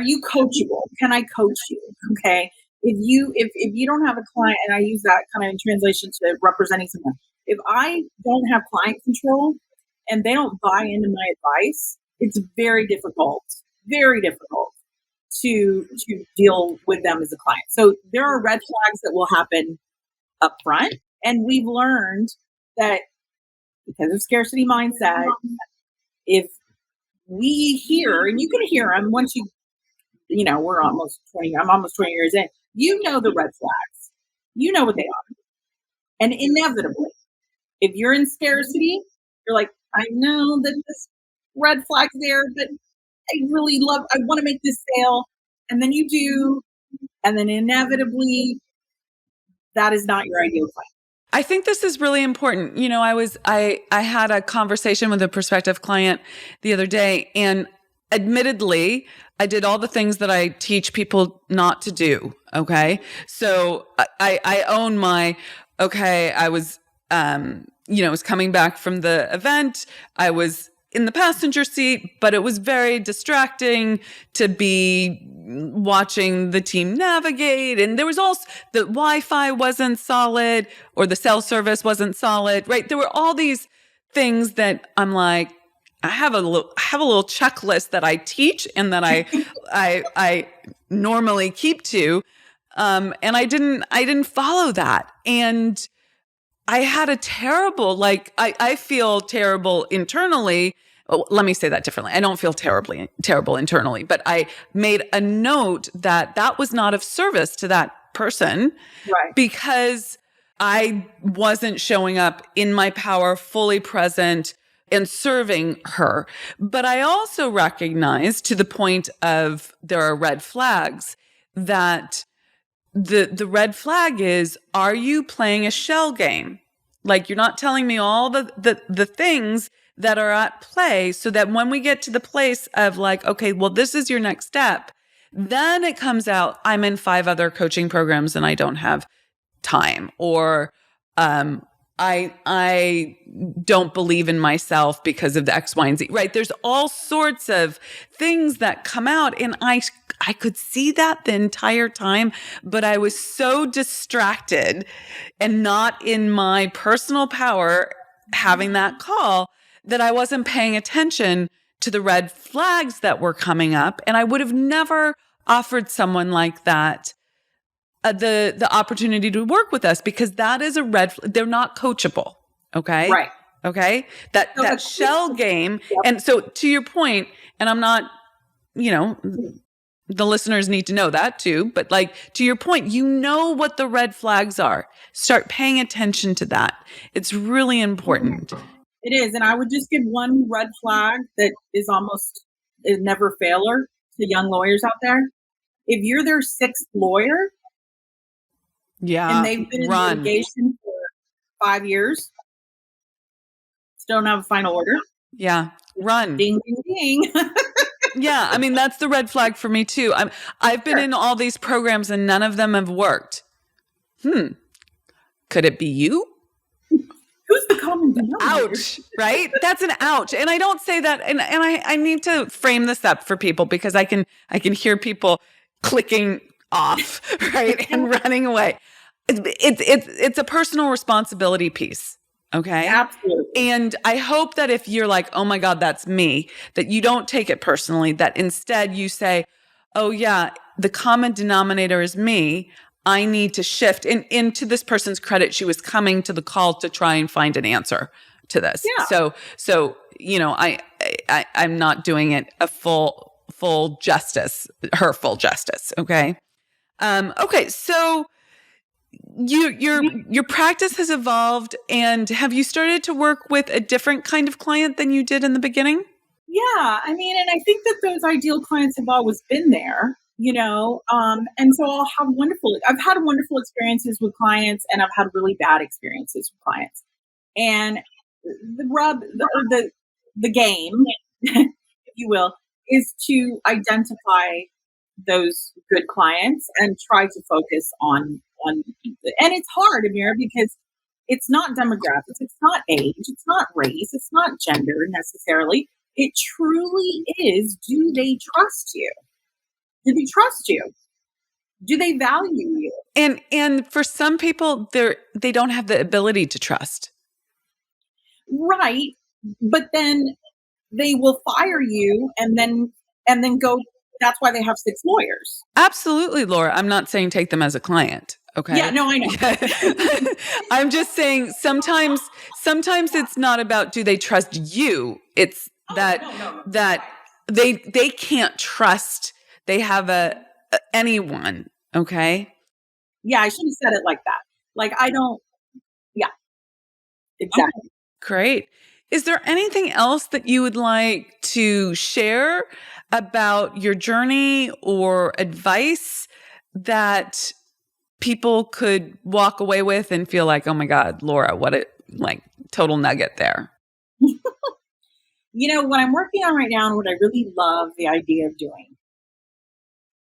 S1: you coachable? Can I coach you? Okay. If you don't have a client, and I use that kind of in translation to representing someone, if I don't have client control and they don't buy into my advice, it's very difficult to deal with them as a client. So there are red flags that will happen up front. And we've learned that because of scarcity mindset, if we hear, and you can hear them once we're almost 20, I'm almost 20 years in, the red flags, what they are. And inevitably, if you're in scarcity, you're like, I know that this red flag's there, but I want to make this sale. And then you do. And then inevitably, that is not your ideal client.
S2: I think this is really important. I had a conversation with a prospective client the other day, and admittedly, I did all the things that I teach people not to do. Okay. So I own I was, was coming back from the event. I was in the passenger seat, but it was very distracting to be watching the team navigate. And there was also the Wi-Fi wasn't solid, or the cell service wasn't solid, right? There were all these things that I'm like, I have a little checklist that I teach and that I normally keep to. And I didn't follow that. And I had a terrible, I feel terrible internally. Oh, let me say that differently. I don't feel terrible internally, but I made a note that was not of service to that person,
S1: Right.
S2: because I wasn't showing up in my power, fully present and serving her. But I also recognize, to the point of there are red flags, that the red flag is, are you playing a shell game? Like, you're not telling me all the things that are at play, so that when we get to the place of like, okay, well, this is your next step, then it comes out, I'm in 5 other coaching programs and I don't have time, or I don't believe in myself because of the X, Y, and Z, right? There's all sorts of things that come out, and I could see that the entire time, but I was so distracted and not in my personal power having that call that I wasn't paying attention to the red flags that were coming up. And I would have never offered someone like that the opportunity to work with us, because that is a they're not coachable. Okay.
S1: Right.
S2: Okay. That shell game.
S1: Yep.
S2: And so, to your point, and I'm not, the listeners need to know that too, but to your point, what the red flags are. Start paying attention to that. It's really important.
S1: It is. And I would just give one red flag that is almost a never failer to young lawyers out there. If you're their 6th lawyer, and they've been in litigation for 5 years, still don't have a final order.
S2: Yeah, run.
S1: Ding, ding, ding.
S2: Yeah, I mean, that's the red flag for me too. I've been in all these programs and none of them have worked. Could it be you?
S1: Who's the common denominator?
S2: Ouch, right? That's an ouch. And I don't say that, and I need to frame this up for people, because I can hear people clicking off, right? And running away. It's a personal responsibility piece. Okay.
S1: Absolutely.
S2: And I hope that if you're like, oh my God, that's me, that you don't take it personally, that instead you say, oh yeah, the common denominator is me. I need to shift. And to this person's credit, she was coming to the call to try and find an answer to this.
S1: Yeah.
S2: So, I'm not doing it a full justice, her full justice. Okay. Okay. So your practice has evolved, and have you started to work with a different kind of client than you did in the beginning?
S1: Yeah. I mean, and I think that those ideal clients have always been there, and so I've had wonderful experiences with clients, and I've had really bad experiences with clients. And the game, if you will, is to identify those good clients and try to focus on, and it's hard, Amira, because it's not demographics, it's not age, it's not race, it's not gender necessarily. It truly is, do they trust you? Do they trust you? Do they value you?
S2: And for some people, they don't have the ability to trust.
S1: Right. But then they will fire you and then go. That's why they have 6 lawyers.
S2: Absolutely, Laura. I'm not saying take them as a client. Okay.
S1: Yeah, no, I know.
S2: I'm just saying sometimes it's not about do they trust you. It's that they can't trust. They have anyone. Okay.
S1: Yeah, I should have said it like that. Like, I don't. Yeah, exactly.
S2: Okay. Great. Is there anything else that you would like to share about your journey or advice that people could walk away with and feel like, oh my God, Laura, what a total nugget there?
S1: What I'm working on right now and what I really love the idea of doing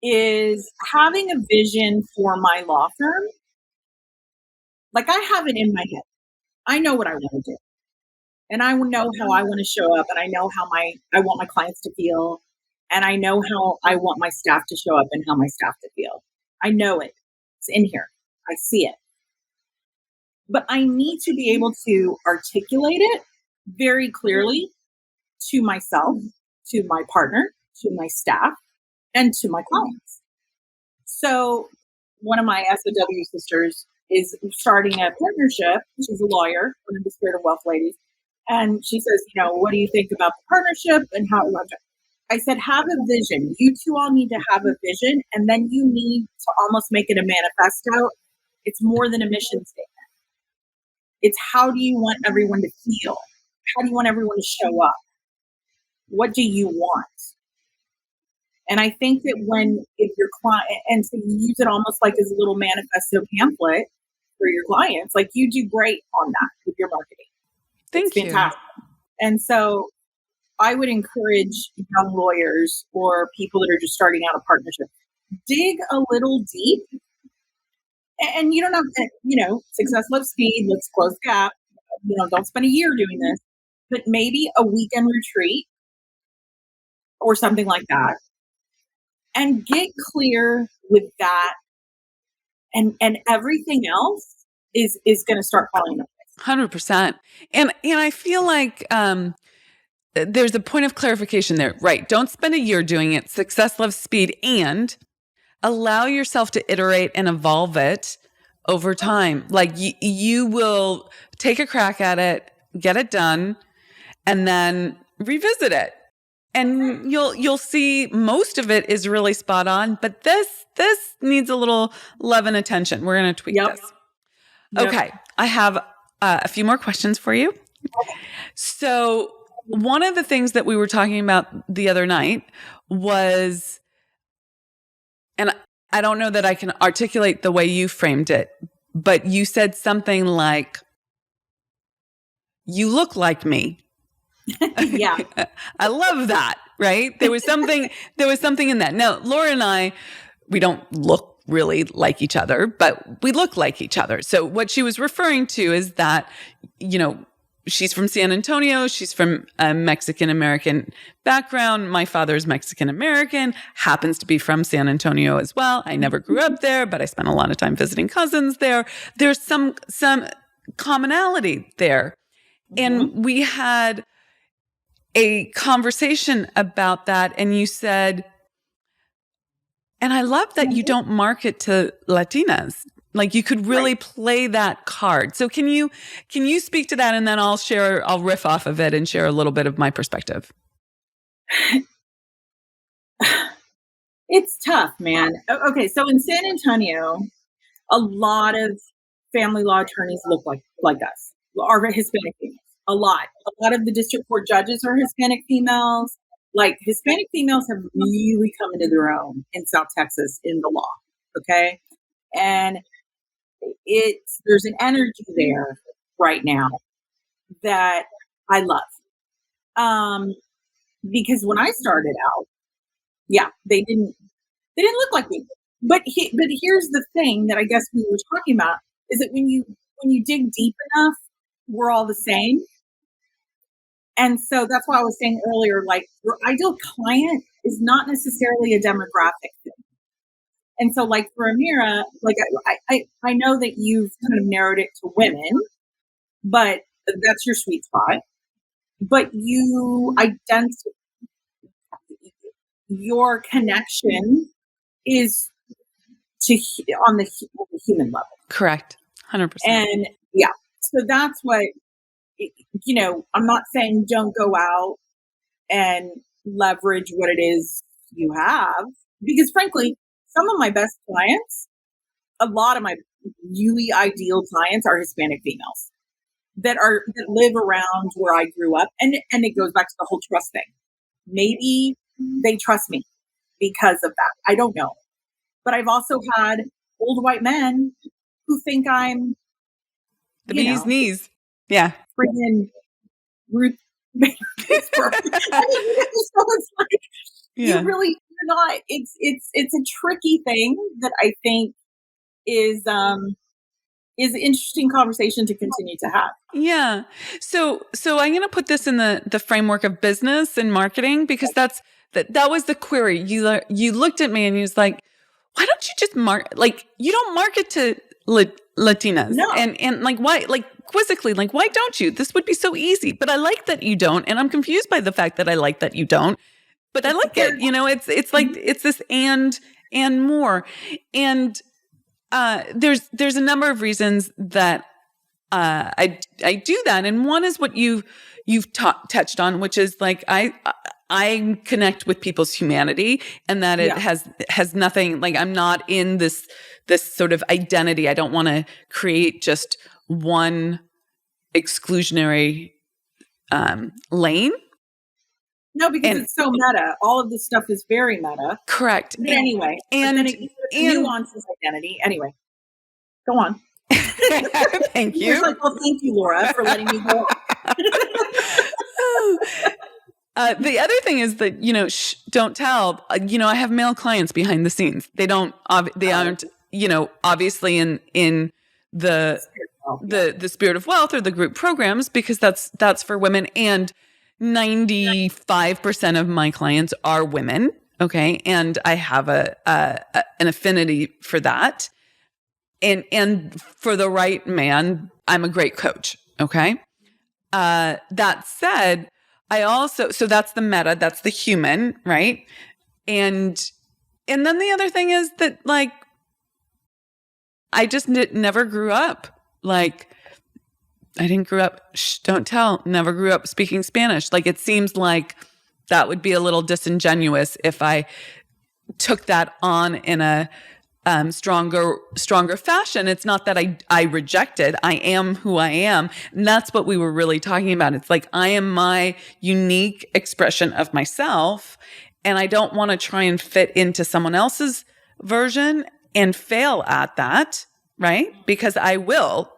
S1: is having a vision for my law firm. Like, I have it in my head. I know what I want to do. And I know how I want to show up, and I know how I want my clients to feel, and I know how I want my staff to show up and how my staff to feel. I know it. It's in here. I see it. But I need to be able to articulate it very clearly to myself, to my partner, to my staff, and to my clients. So one of my SOW sisters is starting a partnership. She's a lawyer, one of the Spirit of Wealth ladies. And she says, what do you think about the partnership and how it runs? I said, have a vision. You two all need to have a vision, and then you need to almost make it a manifesto. It's more than a mission statement. It's how do you want everyone to feel? How do you want everyone to show up? What do you want? And I think that if your client, and so you use it almost like as a little manifesto pamphlet for your clients, like you do great on that with your marketing.
S2: Thank you.
S1: Fantastic. And so I would encourage young lawyers or people that are just starting out a partnership, dig a little deep. And you don't have to, success loves speed, let's close the gap. Don't spend a year doing this, but maybe a weekend retreat or something like that. And get clear with that. And everything else is going to start falling into place.
S2: 100%. And I feel like there's a point of clarification there, right? Don't spend a year doing it. Success loves speed, and allow yourself to iterate and evolve it over time. Like you will take a crack at it, get it done, and then revisit it. And you'll see most of it is really spot on, but this needs a little love and attention. We're going to tweak this.
S1: Yep.
S2: Okay. I have a few more questions for you.
S1: Okay.
S2: So one of the things that we were talking about the other night was, and I don't know that I can articulate the way you framed it, but you said something like, you look like me.
S1: Yeah.
S2: I love that, right? There was something in that. Now, Laura and I, we don't look really like each other, but we look like each other. So what she was referring to is that, she's from San Antonio. She's from a Mexican-American background. My father's Mexican-American, happens to be from San Antonio as well. I never grew up there, but I spent a lot of time visiting cousins there. There's some commonality there. Mm-hmm. And we had a conversation about that, and you said, and I love that you don't market to Latinas. Like you could really play that card. So can you speak to that, and then I'll riff off of it and share a little bit of my perspective.
S1: It's tough, man. Okay, so in San Antonio, a lot of family law attorneys look like us, are Hispanic females. A lot of the district court judges are Hispanic females. Like Hispanic females have really come into their own in South Texas in the law. Okay. And there's an energy there right now that I love. Because when I started out, they didn't look like me. But here's the thing that I guess we were talking about is that when you dig deep enough, we're all the same. And so that's why I was saying earlier, like your ideal client is not necessarily a demographic thing. And so like for Amira, like I know that you've kind of narrowed it to women, but that's your sweet spot. But your connection is on the human level.
S2: Correct. 100%.
S1: And so that's what, I'm not saying don't go out and leverage what it is you have, because frankly, some of my best clients, a lot of my really ideal clients are Hispanic females that live around where I grew up. And it goes back to the whole trust thing. Maybe they trust me because of that. I don't know. But I've also had old white men who think I'm,
S2: The bee's knees. Yeah.
S1: Freaking Ruth Bader Ginsburg. I mean, so it's like,
S2: Yeah.
S1: you're not, it's a tricky thing that I think is an interesting conversation to continue to have.
S2: Yeah. So I'm going to put this in the framework of business and marketing, because that was the query. You looked at me and you was like, why don't you just you don't market to Latinas?
S1: No.
S2: And like, why, like quizzically, like, why don't you? This would be so easy, but I like that you don't. And I'm confused by the fact that I like that you don't, but I like it. You know, it's like, it's this and more. And there's a number of reasons that I do that, and one is what you've touched on, which is like I connect with people's humanity, and that it has nothing, like, I'm not in this sort of identity. I don't want to create just one exclusionary lane.
S1: No, because it's so meta. All of this stuff is very meta.
S2: Correct.
S1: But anyway, and nuances identity. Anyway, go on.
S2: Thank you.
S1: It's like, well, thank you, Laura, for letting me go on.
S2: The other thing is that, you know, don't tell. You know, I have male clients behind the scenes. They aren't, you know, obviously in the Spirit of Wealth or the group programs, because that's for women, and 95% of my clients are women. Okay. And I have an affinity for that. And for the right man, I'm a great coach. Okay. That said, so that's the meta, that's the human, right? And then the other thing is that, like, I just never grew up. Like, I didn't grow up, don't tell, never grew up speaking Spanish. Like, it seems like that would be a little disingenuous if I took that on in a stronger fashion. It's not that I reject it. I am who I am. And that's what we were really talking about. It's like, I am my unique expression of myself, and I don't want to try and fit into someone else's version and fail at that, right? Because I will.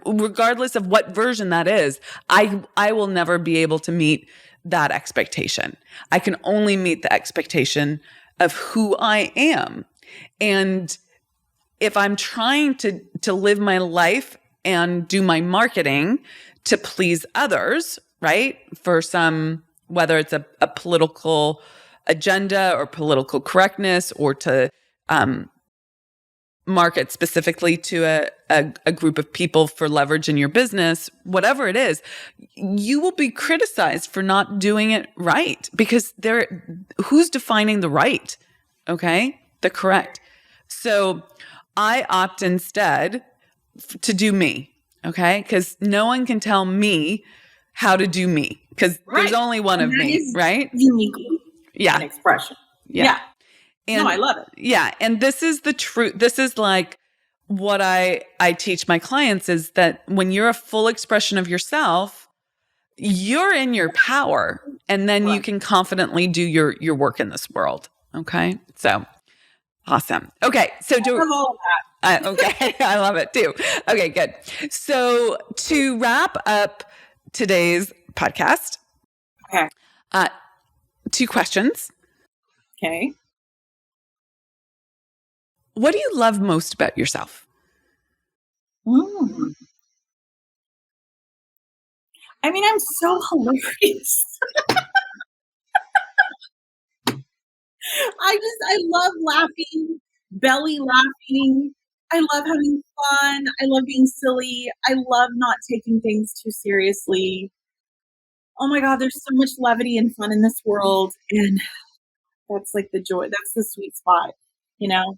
S2: Regardless of what version that is, I will never be able to meet that expectation. I can only meet the expectation of who I am. And if I'm trying to live my life and do my marketing to please others, right? For some, whether it's a political agenda or political correctness, or to market specifically to a group of people for leverage in your business, whatever it is, you will be criticized for not doing it right, because who's defining the right? Okay. The correct. So I opt instead to do me. Okay. Because no one can tell me how to do me, because there's only one of me, right?
S1: Unique expression. Yeah.
S2: And,
S1: no, I love it.
S2: Yeah. And this is the truth. This is like what I teach my clients, is that when you're a full expression of yourself, you're in your power, and then you can confidently do your work in this world. Okay. So awesome. Okay. So
S1: I love all of that.
S2: Okay. I love it too. Okay, good. So to wrap up today's podcast,
S1: okay.
S2: 2 questions.
S1: Okay.
S2: What do you love most about yourself?
S1: I mean, I'm so hilarious. I love laughing, belly laughing. I love having fun. I love being silly. I love not taking things too seriously. Oh my God, there's so much levity and fun in this world. And that's like the joy. That's the sweet spot, you know?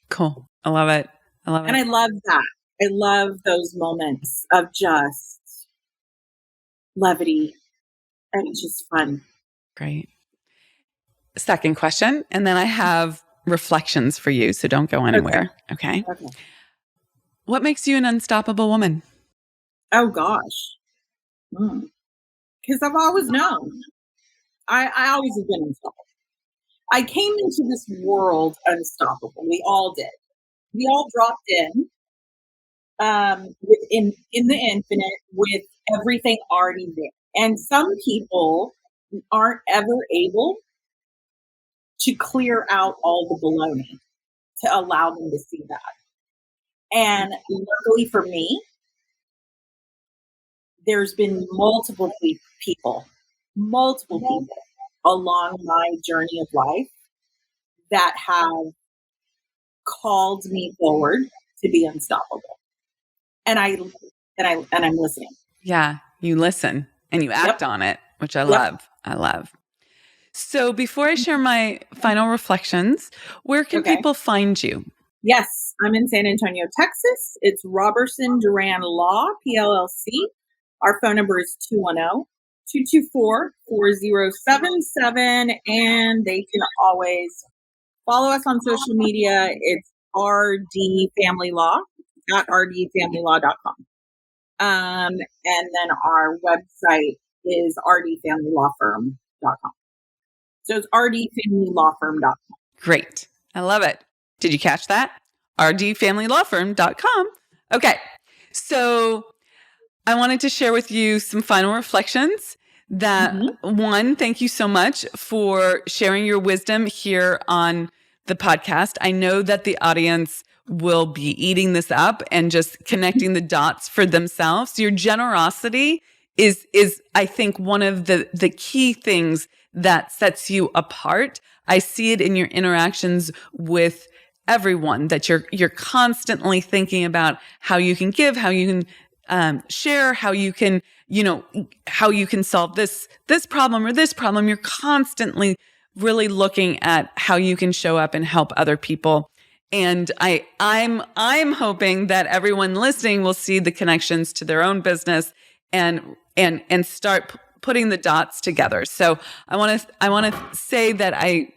S2: Cool. I love it.
S1: And I love that. I love those moments of just levity and just fun.
S2: Great. Second question. And then I have reflections for you, so don't go anywhere. Okay. What makes you an unstoppable woman?
S1: Oh gosh. Because I've always known. I always have been unstoppable. I came into this world unstoppable. We all did. we all dropped in the infinite with everything already there. And some people aren't ever able to clear out all the baloney to allow them to see that. And luckily for me, there's been multiple people along my journey of life that have called me forward to be unstoppable. And I'm listening.
S2: Yeah, you listen and you act on it, which I love. I love. So before I share my final reflections, where can people find you?
S1: Yes, I'm in San Antonio, Texas. It's Robertson Duran Law, PLLC. Our phone number is 210-224-4077. And they can always follow us on social media. It's RD Family Law at rdfamilylaw.com. And then our website is rdfamilylawfirm.com. So it's rdfamilylawfirm.com.
S2: Great. I love it. Did you catch that? rdfamilylawfirm.com. Okay. So I wanted to share with you some final reflections that one, thank you so much for sharing your wisdom here on the podcast. I know that the audience will be eating this up and just connecting the dots for themselves. Your generosity is I think one of the key things that sets you apart. I see it in your interactions with everyone, that you're constantly thinking about how you can give, how you can share, how you can, how you can solve this problem or this problem. You're constantly really looking at how you can show up and help other people. And I'm hoping that everyone listening will see the connections to their own business and start putting the dots together. So I want to say that I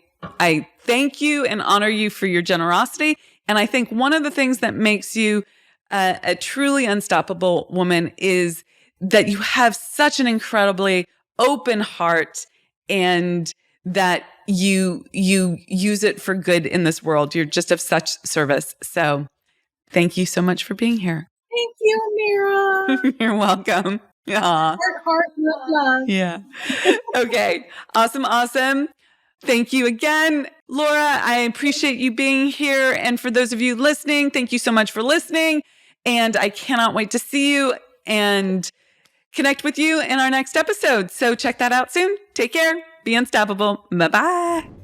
S2: thank you and honor you for your generosity. And I think one of the things that makes you a truly unstoppable woman is that you have such an incredibly open heart and that you use it for good in this world. You're just of such service. So thank you so much for being here.
S1: Thank you, Amira.
S2: You're welcome. Aww.
S1: Heart with love.
S2: Yeah. Okay. Awesome. Thank you again, Laura. I appreciate you being here. And for those of you listening, thank you so much for listening. And I cannot wait to see you and connect with you in our next episode. So check that out soon. Take care. Be unstoppable. Bye-bye.